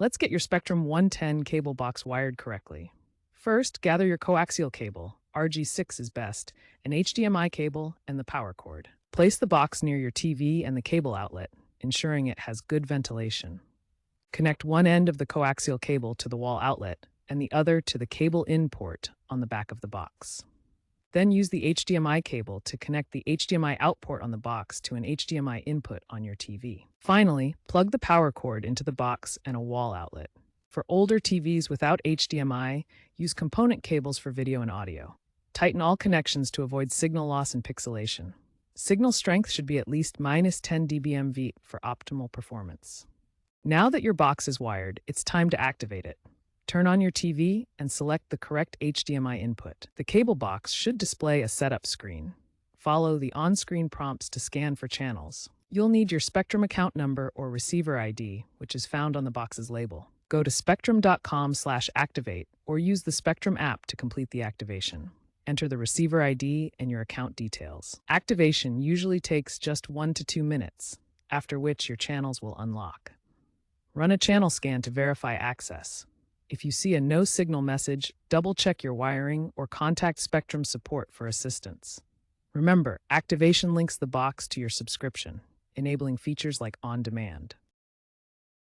Let's get your Spectrum 110 cable box wired correctly. First, gather your coaxial cable, RG6 is best, an HDMI cable, and the power cord. Place the box near your TV and the cable outlet, ensuring it has good ventilation. Connect one end of the coaxial cable to the wall outlet and the other to the cable in port on the back of the box. Then use the HDMI cable to connect the HDMI out port on the box to an HDMI input on your TV. Finally, plug the power cord into the box and a wall outlet. For older TVs without HDMI, use component cables for video and audio. Tighten all connections to avoid signal loss and pixelation. Signal strength should be at least -10 dBm for optimal performance. Now that your box is wired, it's time to activate it. Turn on your TV and select the correct HDMI input. The cable box should display a setup screen. Follow the on-screen prompts to scan for channels. You'll need your Spectrum account number or receiver ID, which is found on the box's label. Go to spectrum.com/activate or use the Spectrum app to complete the activation. Enter the receiver ID and your account details. Activation usually takes just 1 to 2 minutes, after which your channels will unlock. Run a channel scan to verify access. If you see a no signal message, double-check your wiring or contact Spectrum support for assistance. Remember, activation links the box to your subscription, enabling features like on-demand.